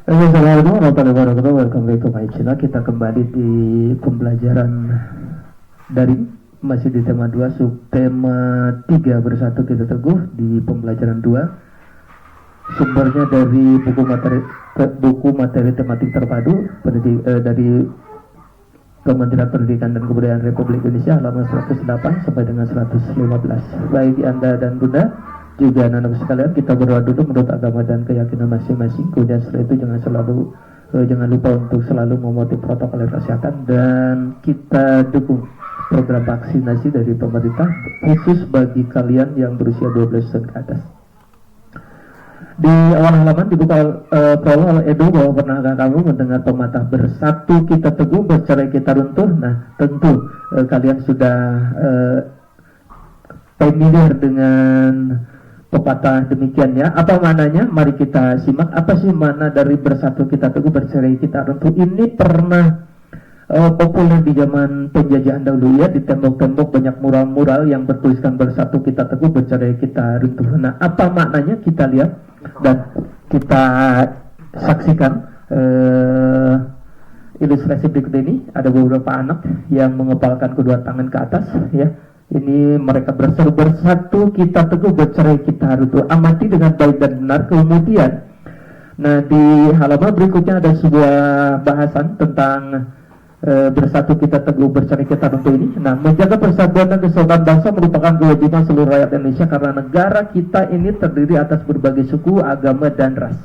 Assalamualaikum warahmatullahi wabarakatuh. Welcome back to my channel. Kita kembali di pembelajaran daring, masih di tema 2, subtema 3 bersatu kita teguh di pembelajaran 2. Sumbernya dari buku materi tematik terpadu dari Kementerian Pendidikan dan Kebudayaan Republik Indonesia halaman 108 sampai dengan 115. Baik Anda dan Bunda, juga anak-anak sekalian, kita berdoa dulu menurut agama dan keyakinan masing-masing. Kemudian setelah itu jangan lupa untuk selalu mematuhi protokol kesehatan, dan kita dukung program vaksinasi dari pemerintah khusus bagi kalian yang berusia 12 tahun ke atas. Di awal halaman dibuka prolog oleh Edo bahwa pernahkah kamu mendengar pepatah bersatu kita teguh, bercerai kita runtuh. Nah, tentu kalian sudah familiar dengan pepatah demikian ya. Apa maknanya? Mari kita simak. Apa sih makna dari bersatu kita teguh, bercerai kita runtuh? Ini pernah populer di zaman penjajahan dahulu ya. Di tembok-tembok banyak mural-mural yang bertuliskan bersatu kita teguh, bercerai kita runtuh. Nah, apa maknanya? Kita lihat dan kita saksikan ilustrasi berikut ini. Ada beberapa anak yang mengepalkan kedua tangan ke atas ya. Ini mereka berseru, bersatu kita teguh, bercerai kita runtuh. Amati dengan baik dan benar. Kemudian, nah di halaman berikutnya ada sebuah bahasan tentang bersatu kita teguh, bercerai kita runtuh ini. Nah, menjaga persatuan dan kesatuan bangsa merupakan kewajiban seluruh rakyat Indonesia karena negara kita ini terdiri atas berbagai suku, agama, dan ras.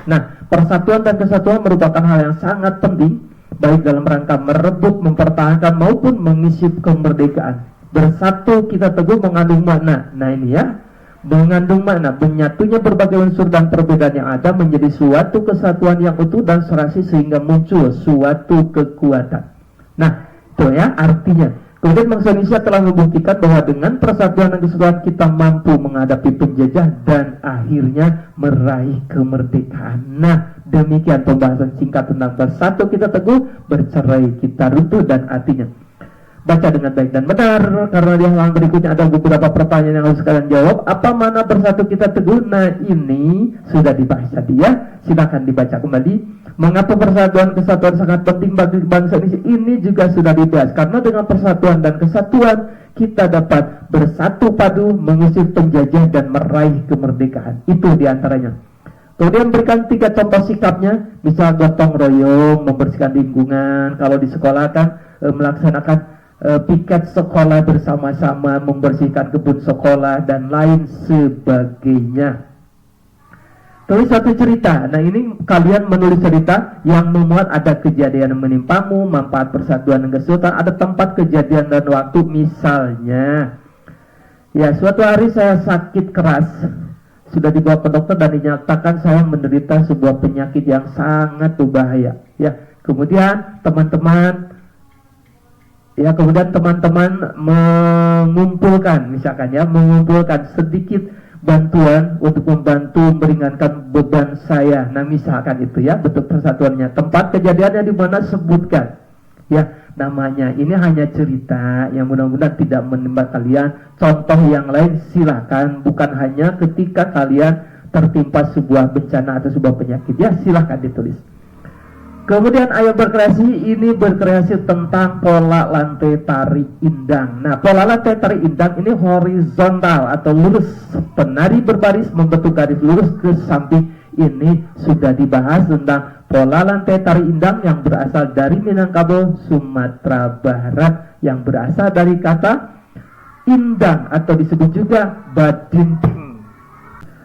Nah, persatuan dan kesatuan merupakan hal yang sangat penting baik dalam rangka merebut, mempertahankan maupun mengisi kemerdekaan. Bersatu kita teguh mengandung makna. Nah ini ya, mengandung makna menyatunya berbagai unsur dan perbedaan yang ada menjadi suatu kesatuan yang utuh dan serasi sehingga muncul suatu kekuatan. Nah itu ya artinya. Kemudian bangsa Indonesia telah membuktikan bahwa dengan persatuan dan kesatuan kita mampu menghadapi penjajah dan akhirnya meraih kemerdekaan. Nah demikian pembahasan singkat tentang bersatu kita teguh, bercerai kita runtuh, dan artinya. Baca dengan baik dan benar, karena di halaman berikutnya ada beberapa pertanyaan yang harus kalian jawab. Apa makna bersatu kita teguh? Nah ini sudah dibahas tadi ya, silakan dibaca kembali. Mengapa persatuan kesatuan sangat penting bagi bangsa Indonesia? Ini juga sudah dibahas, karena dengan persatuan dan kesatuan kita dapat bersatu padu mengusir penjajah dan meraih kemerdekaan. Itu diantaranya. Kemudian berikan 3 contoh sikapnya, misal gotong royong, membersihkan lingkungan. Kalau di sekolah kan melaksanakan piket sekolah bersama-sama, membersihkan kebun sekolah, dan lain sebagainya. Tulis satu cerita. Nah ini kalian menulis cerita yang memuat ada kejadian yang menimpamu, manfaat persatuan dan kesatuan, ada tempat kejadian dan waktu. Misalnya ya, suatu hari saya sakit keras, sudah dibawa ke dokter dan dinyatakan saya menderita sebuah penyakit yang sangat berbahaya ya. Kemudian teman-teman mengumpulkan, misalkan ya, mengumpulkan sedikit bantuan untuk membantu meringankan beban saya. Nah misalkan itu ya bentuk persatuannya. Tempat kejadiannya di mana, sebutkan ya namanya. Ini hanya cerita yang mudah-mudahan tidak menimpa kalian. Contoh yang lain silakan, bukan hanya ketika kalian tertimpa sebuah bencana atau sebuah penyakit ya, silakan ditulis. Kemudian ayo berkreasi, ini berkreasi tentang pola lantai tari indang. Nah pola lantai tari indang ini horizontal atau lurus, penari berbaris membentuk garis lurus ke samping. Ini sudah dibahas tentang pola lantai tari indang yang berasal dari Minangkabau, Sumatera Barat, yang berasal dari kata indang atau disebut juga badinting.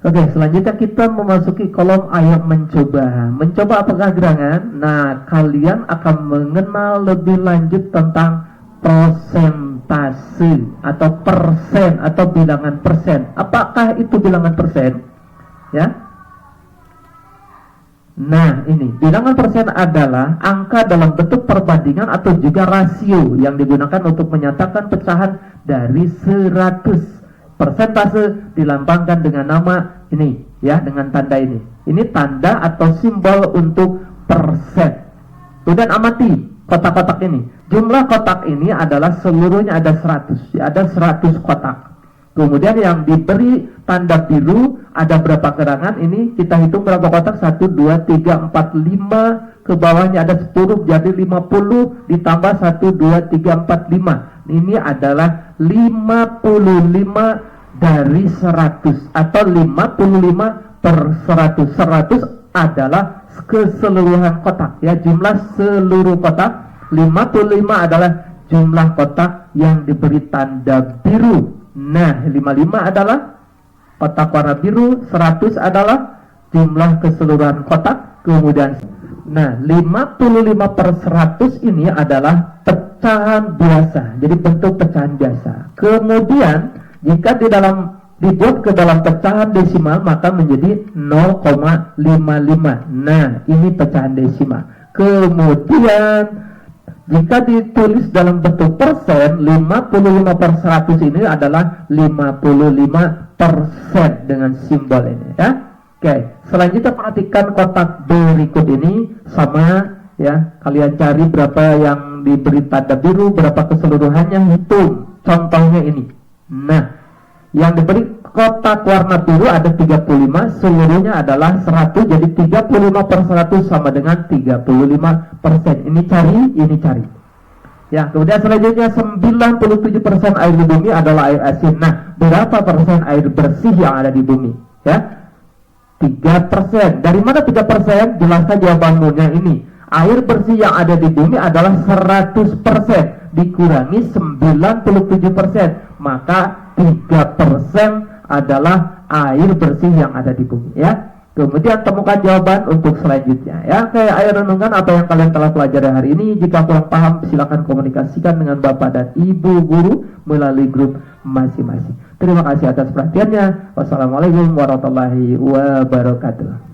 Oke, selanjutnya kita memasuki kolom ayo mencoba. Mencoba apakah gerangan? Nah, kalian akan mengenal lebih lanjut tentang persentase atau persen atau bilangan persen. Apakah itu bilangan persen? Ya. Nah, ini bilangan persen adalah angka dalam bentuk perbandingan atau juga rasio yang digunakan untuk menyatakan pecahan dari 100. Persentase dilambangkan dengan nama ini ya, dengan tanda ini. Ini tanda atau simbol untuk persen. Kemudian amati kotak-kotak ini. Jumlah kotak ini adalah seluruhnya ada 100 ya, ada 100 kotak. Kemudian yang diberi tanda biru ada berapa gerangan? Ini kita hitung berapa kotak? 1, 2, 3, 4, 5. Ke bawahnya ada 10, jadi 50 ditambah 1, 2, 3, 4, 5. Ini adalah 55 dari 100 atau 55 per 100. 100 adalah keseluruhan kotak, ya, jumlah seluruh kotak. 55 adalah jumlah kotak yang diberi tanda biru. Nah, 55 adalah kotak warna biru, 100 adalah jumlah keseluruhan kotak. Kemudian, nah, 55 per 100 ini adalah pecahan biasa, jadi bentuk pecahan biasa. Kemudian, jika dibuat ke dalam pecahan desimal, maka menjadi 0,55. Nah, ini pecahan desimal. Kemudian, jika ditulis dalam bentuk persen, 55 per 100 ini adalah 55% dengan simbol ini, ya. Oke, selanjutnya perhatikan kotak berikut ini sama, ya. Kalian cari berapa yang diberi tanda biru, berapa keseluruhannya, hitung. Contohnya ini. Nah, yang diberi kotak warna biru ada 35, seluruhnya adalah 100, jadi 35 per 100 sama dengan 35%. Ini cari. Ya, kemudian selanjutnya 97% air di bumi adalah air asin. Nah, berapa persen air bersih yang ada di bumi? Ya, 3%. Dari mana 3%? Jelaskan jawabannya ini. Air bersih yang ada di bumi adalah 100%. Dikurangi 97%. Maka 3% adalah air bersih yang ada di bumi, ya. Kemudian temukan jawaban untuk selanjutnya, ya. Kayak air renungan apa yang kalian telah pelajari hari ini. Jika kurang paham, silakan komunikasikan dengan Bapak dan Ibu guru melalui grup masing-masing. Terima kasih atas perhatiannya. Wassalamualaikum warahmatullahi wabarakatuh.